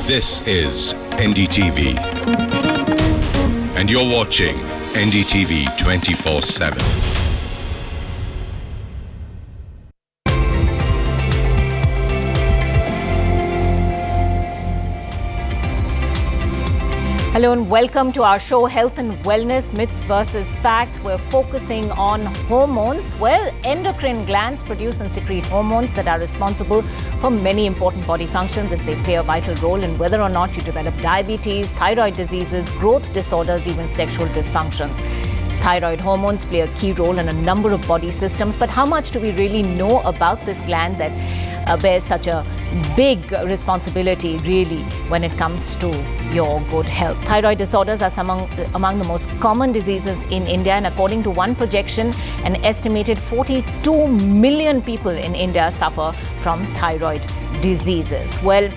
This is NDTV, and you're watching NDTV 24/7. Hello and welcome to our show Health and Wellness, Myths versus Facts. We're focusing on hormones. Well, endocrine glands produce and secrete hormones that are responsible for many important body functions, and they play a vital role in whether or not you develop diabetes, thyroid diseases, growth disorders, even sexual dysfunctions. Thyroid hormones play a key role in a number of body systems, but how much do we really know about this gland that bears such a big responsibility really when it comes to your good health? Thyroid disorders are among the most common diseases in India, and according to one projection, an estimated 42 million people in India suffer from thyroid diseases. Well,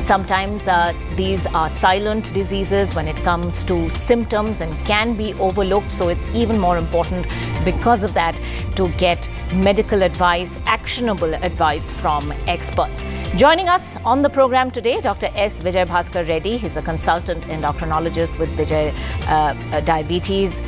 sometimes these are silent diseases when it comes to symptoms and can be overlooked. So it's even more important because of that to get medical advice, actionable advice from experts. Joining us on the program today, Dr. S. Vijaya Bhaskar Reddy. He's a consultant endocrinologist with Vijaya Diabetes,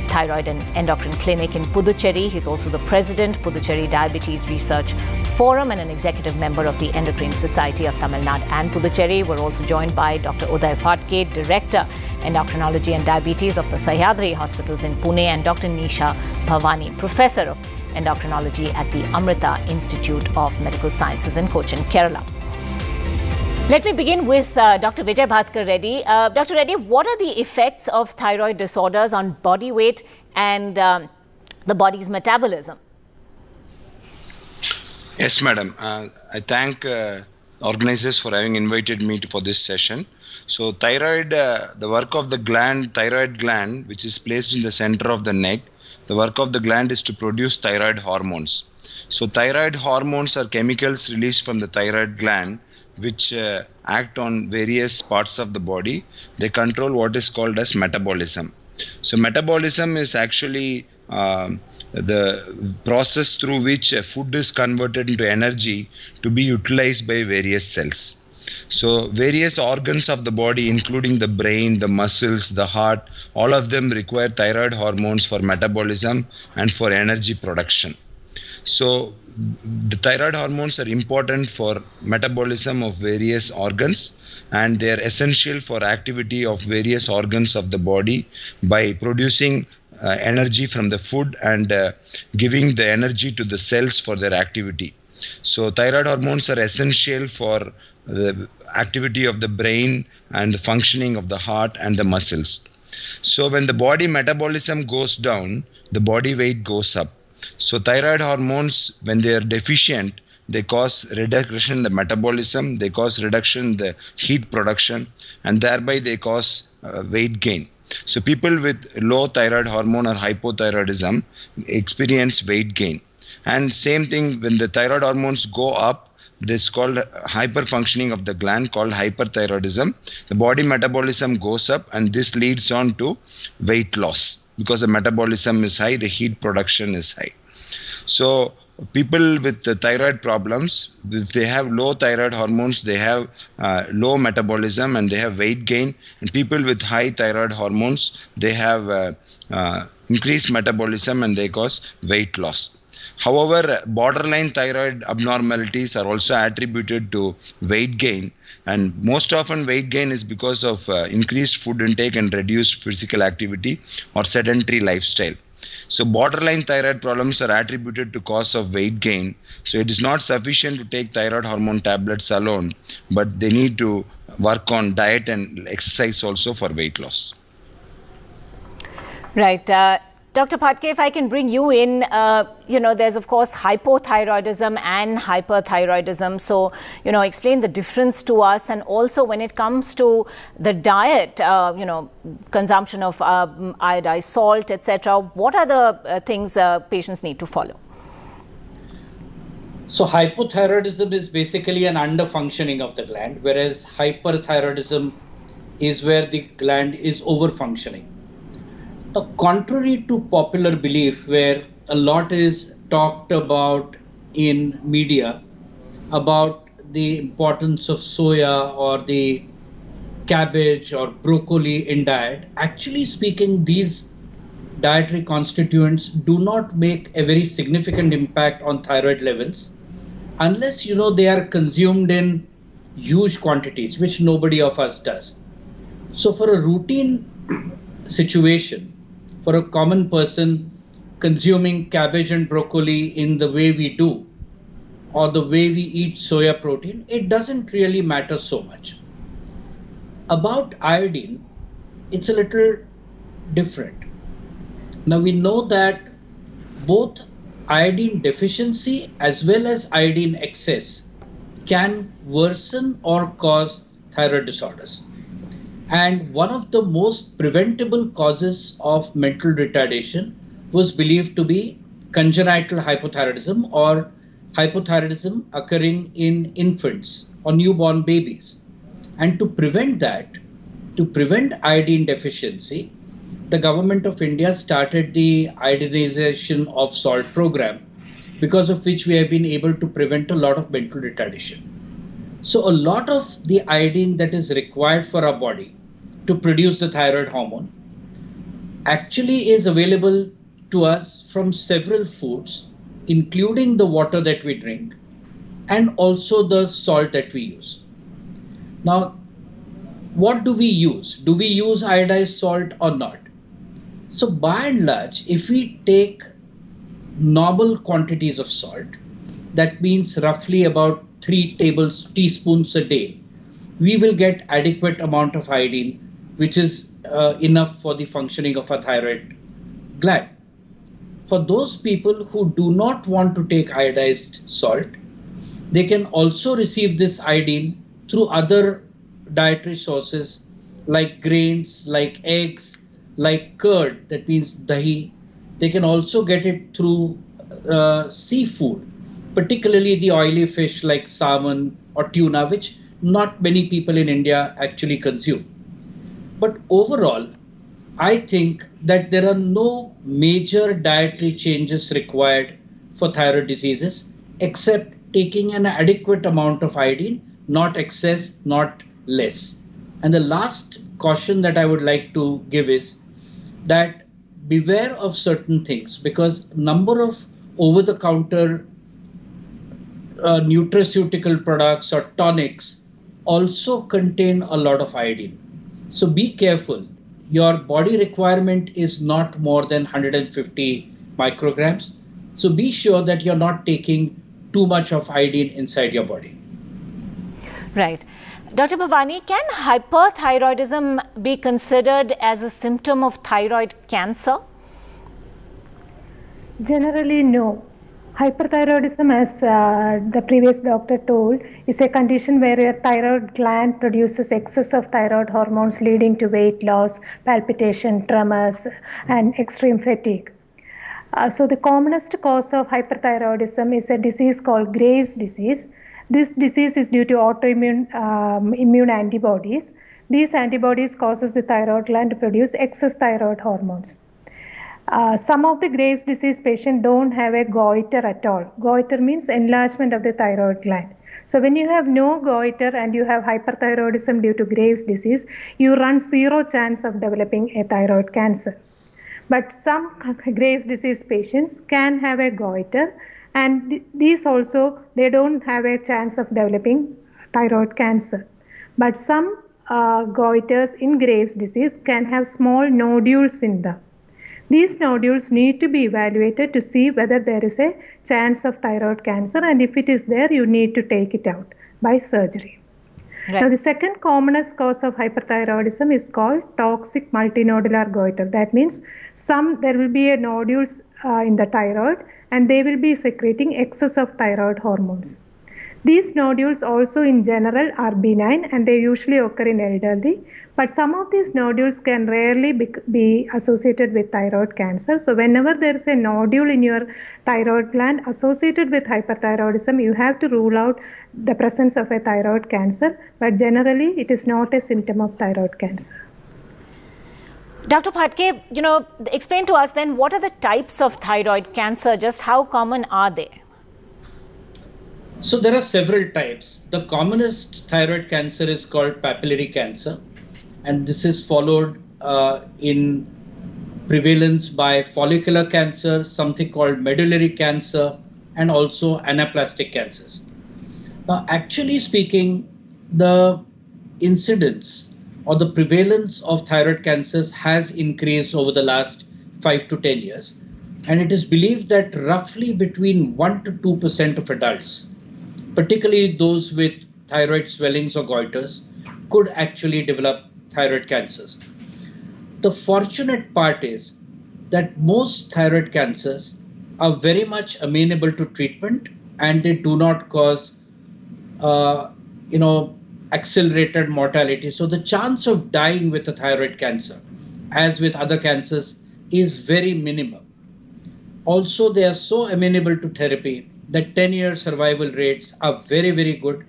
Thyroid and Endocrine Clinic in Puducherry. He's also the president, Puducherry Diabetes Research Forum, and an executive member of the Endocrine Society of Tamil Nadu and Puducherry. We're also joined by Dr. Uday, Phadke, Director, Endocrinology and Diabetes of the Sahyadri Hospitals in Pune, and Dr. Nisha Bhavani, Professor of Endocrinology at the Amrita Institute of Medical Sciences in Cochin, Kerala. Let me begin with Dr. Vijaya Bhaskar Reddy. Dr. Reddy, what are the effects of thyroid disorders on body weight and the body's metabolism? Yes, madam. I thank organizers for having invited me for this session. So thyroid, the work of the gland, thyroid gland, which is placed in the center of the neck, the work of the gland is to produce thyroid hormones. So thyroid hormones are chemicals released from the thyroid gland which act on various parts of the body. They control what is called as metabolism. So metabolism is actually the process through which food is converted into energy to be utilized by various cells. So various organs of the body, including the brain, the muscles, the heart, all of them require thyroid hormones for metabolism and for energy production. So the thyroid hormones are important for metabolism of various organs, and they are essential for activity of various organs of the body by producing energy from the food and giving the energy to the cells for their activity. So thyroid hormones are essential for the activity of the brain and the functioning of the heart and the muscles. So when the body metabolism goes down, the body weight goes up. So thyroid hormones, when they are deficient, they cause reduction in the metabolism, they cause reduction in the heat production, and thereby they cause weight gain. So people with low thyroid hormone or hypothyroidism experience weight gain. And same thing, when the thyroid hormones go up, this is called hyperfunctioning of the gland, called hyperthyroidism. The body metabolism goes up, and this leads on to weight loss. Because the metabolism is high, the heat production is high. So people with the thyroid problems, if they have low thyroid hormones, they have low metabolism and they have weight gain. And people with high thyroid hormones, they have increased metabolism and they cause weight loss. However, borderline thyroid abnormalities are also attributed to weight gain, and most often weight gain is because of increased food intake and reduced physical activity or sedentary lifestyle. So borderline thyroid problems are attributed to cause of weight gain. So it is not sufficient to take thyroid hormone tablets alone, but they need to work on diet and exercise also for weight loss. Right. Dr. Phadke, if I can bring you in, there's of course hypothyroidism and hyperthyroidism. So, explain the difference to us, and also when it comes to the diet, consumption of iodized salt, etc. What are the things patients need to follow? So hypothyroidism is basically an underfunctioning of the gland, whereas hyperthyroidism is where the gland is overfunctioning. Now, contrary to popular belief, where a lot is talked about in media about the importance of soya or the cabbage or broccoli in diet, actually speaking, these dietary constituents do not make a very significant impact on thyroid levels unless they are consumed in huge quantities, which nobody of us does. So for a routine situation, for a common person consuming cabbage and broccoli in the way we do, or the way we eat soya protein, it doesn't really matter so much. About iodine, it's a little different. Now we know that both iodine deficiency as well as iodine excess can worsen or cause thyroid disorders. And one of the most preventable causes of mental retardation was believed to be congenital hypothyroidism, or hypothyroidism occurring in infants or newborn babies. And to prevent that, to prevent iodine deficiency, the government of India started the iodinization of salt program, because of which we have been able to prevent a lot of mental retardation. So a lot of the iodine that is required for our body to produce the thyroid hormone actually is available to us from several foods, including the water that we drink and also the salt that we use. Now, what do we use? Do we use iodized salt or not? So by and large, if we take normal quantities of salt, that means roughly about 3 teaspoons a day, we will get adequate amount of iodine, which is enough for the functioning of a thyroid gland. For those people who do not want to take iodized salt, they can also receive this iodine through other dietary sources like grains, like eggs, like curd, that means dahi. They can also get it through seafood, particularly the oily fish like salmon or tuna, which not many people in India actually consume. But overall, I think that there are no major dietary changes required for thyroid diseases except taking an adequate amount of iodine, not excess, not less. And the last caution that I would like to give is that beware of certain things, because number of over-the-counter nutraceutical products or tonics also contain a lot of iodine. So be careful. Your body requirement is not more than 150 micrograms. So be sure that you're not taking too much of iodine inside your body. Right. Dr. Bhavani, can hyperthyroidism be considered as a symptom of thyroid cancer? Generally, no. Hyperthyroidism, as the previous doctor told, is a condition where your thyroid gland produces excess of thyroid hormones, leading to weight loss, palpitation, tremors, and extreme fatigue. So the commonest cause of hyperthyroidism is a disease called Graves' disease. This disease is due to autoimmune immune antibodies. These antibodies causes the thyroid gland to produce excess thyroid hormones. Some of the Graves' disease patients don't have a goiter at all. Goiter means enlargement of the thyroid gland. So when you have no goiter and you have hyperthyroidism due to Graves' disease, you run 0 chance of developing a thyroid cancer. But some Graves' disease patients can have a goiter, and these also, they don't have a chance of developing thyroid cancer. But some goiters in Graves' disease can have small nodules in them. These nodules need to be evaluated to see whether there is a chance of thyroid cancer, and if it is there, you need to take it out by surgery. Right. Now, the second commonest cause of hyperthyroidism is called toxic multinodular goiter. That means there will be a nodules in the thyroid, and they will be secreting excess of thyroid hormones. These nodules also in general are benign, and they usually occur in elderly, but some of these nodules can rarely be associated with thyroid cancer. So whenever there is a nodule in your thyroid gland associated with hyperthyroidism, you have to rule out the presence of a thyroid cancer, but generally it is not a symptom of thyroid cancer. Dr. Phadke, explain to us then, what are the types of thyroid cancer? Just how common are they? So there are several types. The commonest thyroid cancer is called papillary cancer, and this is followed in prevalence by follicular cancer, something called medullary cancer, and also anaplastic cancers. Now, actually speaking, the incidence or the prevalence of thyroid cancers has increased over the last 5 to 10 years. And it is believed that roughly between 1 to 2% of adults, particularly those with thyroid swellings or goiters, could actually develop thyroid cancers. The fortunate part is that most thyroid cancers are very much amenable to treatment, and they do not cause accelerated mortality. So the chance of dying with a thyroid cancer, as with other cancers, is very minimal. Also, they are so amenable to therapy that 10-year survival rates are very, very good.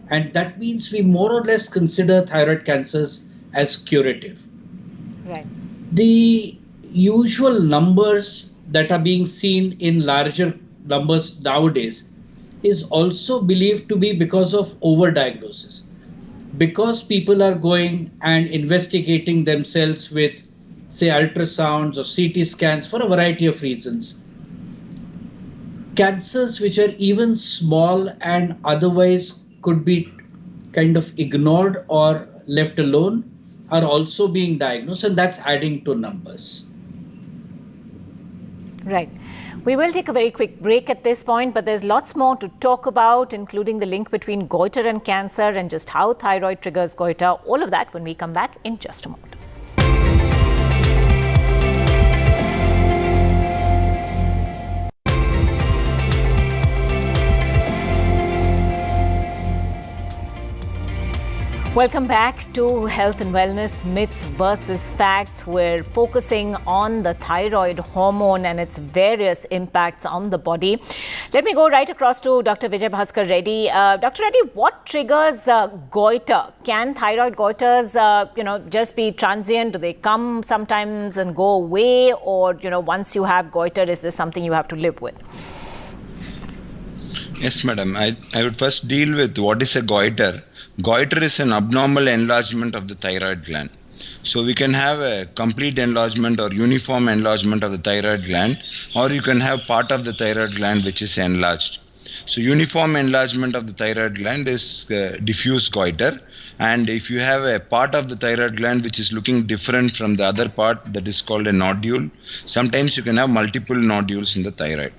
And that means we more or less consider thyroid cancers as curative. Right. The usual numbers that are being seen in larger numbers nowadays is also believed to be because of overdiagnosis. Because people are going and investigating themselves with, say, ultrasounds or CT scans for a variety of reasons, cancers which are even small and otherwise could be kind of ignored or left alone are also being diagnosed, and that's adding to numbers. Right. We will take a very quick break at this point, but there's lots more to talk about, including the link between goiter and cancer and just how thyroid triggers goiter. All of that when we come back in just a moment. Welcome back to Health and Wellness Myths versus Facts. We're focusing on the thyroid hormone and its various impacts on the body. Let me go right across to Dr. Vijaya Bhaskar Reddy. Dr. Reddy, what triggers goiter? Can thyroid goiters, just be transient? Do they come sometimes and go away? Or, once you have goiter, is this something you have to live with? Yes, madam. I would first deal with what is a goiter. Goiter is an abnormal enlargement of the thyroid gland. So we can have a complete enlargement or uniform enlargement of the thyroid gland, or you can have part of the thyroid gland which is enlarged. So uniform enlargement of the thyroid gland is diffuse goiter. And if you have a part of the thyroid gland which is looking different from the other part, that is called a nodule. Sometimes you can have multiple nodules in the thyroid.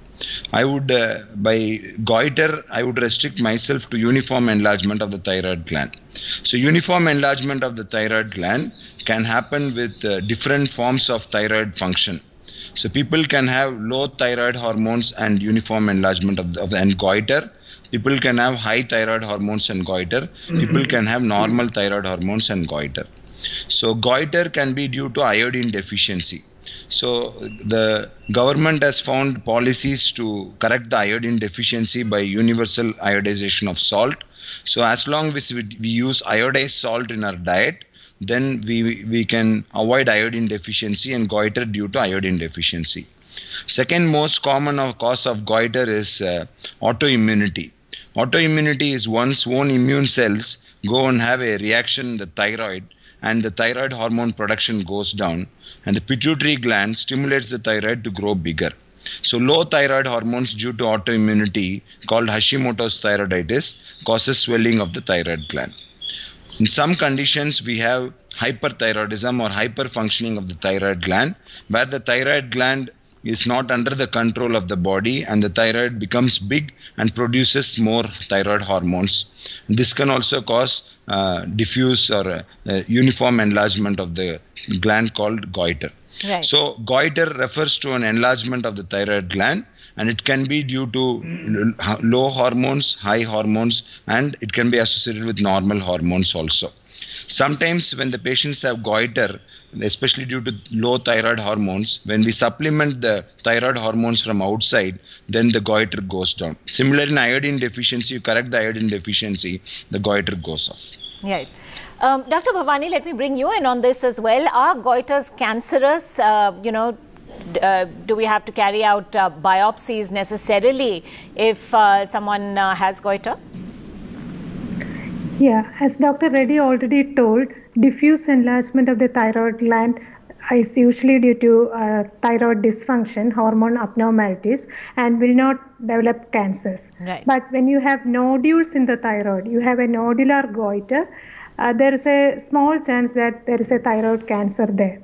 I would, by goiter, I would restrict myself to uniform enlargement of the thyroid gland. So uniform enlargement of the thyroid gland can happen with different forms of thyroid function. So people can have low thyroid hormones and uniform enlargement and goiter. People can have high thyroid hormones and goiter. People can have normal thyroid hormones and goiter. So goiter can be due to iodine deficiency. So the government has found policies to correct the iodine deficiency by universal iodization of salt. So as long as we use iodized salt in our diet, then we can avoid iodine deficiency and goiter due to iodine deficiency. Second most common cause of goiter is autoimmunity. Autoimmunity is one's own immune cells go and have a reaction in the thyroid, and the thyroid hormone production goes down, and the pituitary gland stimulates the thyroid to grow bigger. So low thyroid hormones due to autoimmunity, called Hashimoto's thyroiditis, causes swelling of the thyroid gland. In some conditions, we have hyperthyroidism or hyperfunctioning of the thyroid gland, where the thyroid gland is not under the control of the body and the thyroid becomes big and produces more thyroid hormones. This can also cause diffuse or uniform enlargement of the gland called goiter. Right. So goiter refers to an enlargement of the thyroid gland, and it can be due to low hormones, high hormones, and it can be associated with normal hormones also. Sometimes when the patients have goiter, especially due to low thyroid hormones, when we supplement the thyroid hormones from outside, then the goiter goes down. Similarly, in iodine deficiency, you correct the iodine deficiency, the goiter goes off. Right. Dr. Bhavani, let me bring you in on this as well. Are goiters cancerous? Do we have to carry out biopsies necessarily if someone has goiter? Yeah, as Dr. Reddy already told, diffuse enlargement of the thyroid gland is usually due to thyroid dysfunction, hormone abnormalities, and will not develop cancers. Right. But when you have nodules in the thyroid, you have a nodular goiter, there is a small chance that there is a thyroid cancer there.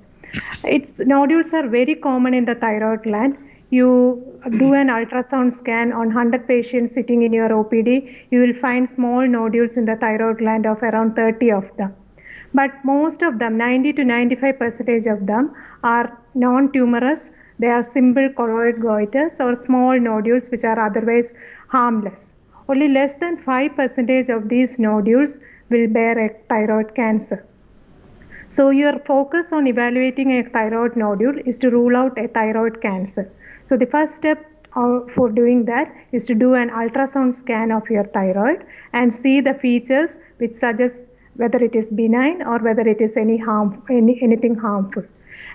Nodules are very common in the thyroid gland. You do an ultrasound scan on 100 patients sitting in your OPD, you will find small nodules in the thyroid gland of around 30 of them. But most of them, 90 to 95% of them, are non-tumorous. They are simple colloid goiters or small nodules which are otherwise harmless. Only less than 5% of these nodules will bear a thyroid cancer. So your focus on evaluating a thyroid nodule is to rule out a thyroid cancer. So the first step for doing that is to do an ultrasound scan of your thyroid and see the features which suggest whether it is benign or whether it is anything harmful.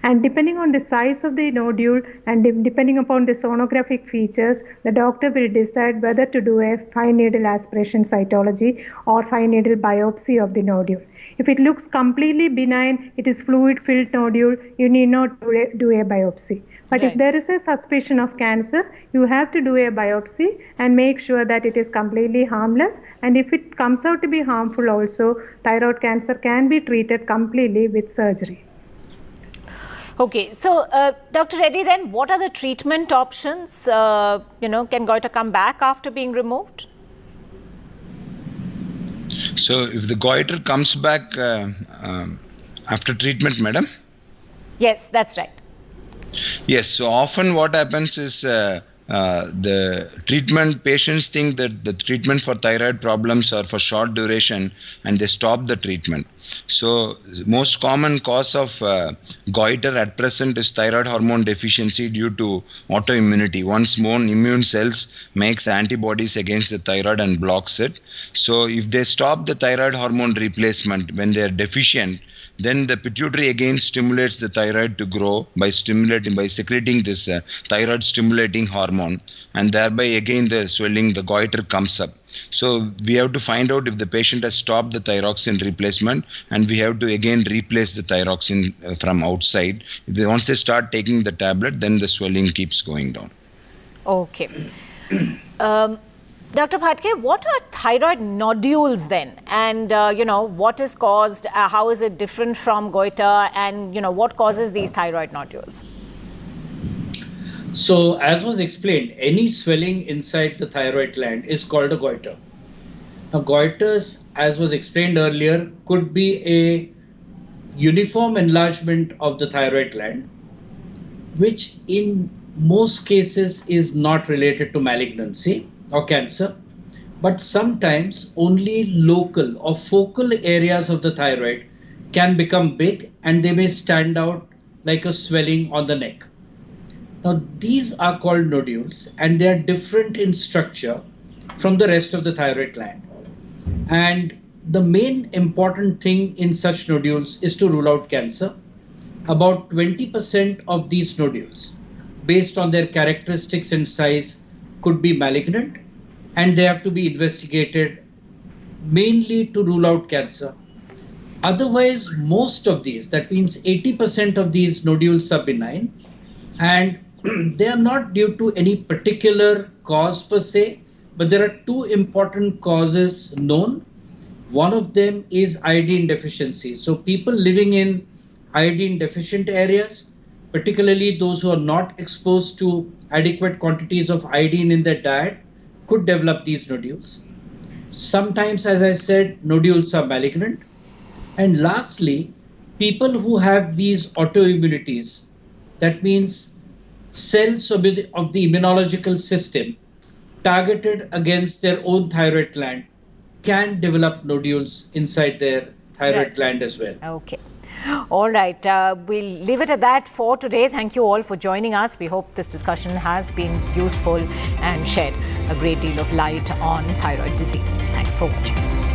And depending on the size of the nodule and depending upon the sonographic features, the doctor will decide whether to do a fine needle aspiration cytology or fine needle biopsy of the nodule. If it looks completely benign, it is fluid-filled nodule, you need not do a biopsy. But Right. if there is a suspicion of cancer, you have to do a biopsy and make sure that it is completely harmless. And if it comes out to be harmful also, thyroid cancer can be treated completely with surgery. Okay, so Dr. Reddy, then what are the treatment options? Can goiter come back after being removed? So if the goiter comes back after treatment, madam? Yes, that's right. Yes, so often what happens is the treatment, patients think that the treatment for thyroid problems are for short duration and they stop the treatment. So most common cause of goiter at present is thyroid hormone deficiency due to autoimmunity. One's own immune cells makes antibodies against the thyroid and blocks it. So if they stop the thyroid hormone replacement when they are deficient, then the pituitary again stimulates the thyroid to grow by secreting this thyroid stimulating hormone, and thereby again the swelling, the goiter comes up. So we have to find out if the patient has stopped the thyroxine replacement, and we have to again replace the thyroxine from outside. Once they start taking the tablet, then the swelling keeps going down. Okay. Dr. Phadke, what are thyroid nodules then? And, what is caused, how is it different from goiter, and, what causes these thyroid nodules? So, as was explained, any swelling inside the thyroid gland is called a goiter. Now, goiters, as was explained earlier, could be a uniform enlargement of the thyroid gland, which in most cases is not related to malignancy or cancer, but sometimes only local or focal areas of the thyroid can become big and they may stand out like a swelling on the neck. Now, these are called nodules and they are different in structure from the rest of the thyroid gland. And the main important thing in such nodules is to rule out cancer. About 20% of these nodules, based on their characteristics and size, could be malignant, and they have to be investigated mainly to rule out cancer. Otherwise, most of these, that means 80% of these nodules are benign, and they are not due to any particular cause per se, but there are two important causes known. One of them is iodine deficiency. So people living in iodine deficient areas, particularly those who are not exposed to adequate quantities of iodine in their diet, could develop these nodules. Sometimes, as I said, nodules are malignant. And lastly, people who have these autoimmunities, that means cells of the immunological system targeted against their own thyroid gland, can develop nodules inside their thyroid gland as well. Okay. All right. We'll leave it at that for today. Thank you all for joining us. We hope this discussion has been useful and shed a great deal of light on thyroid diseases. Thanks for watching.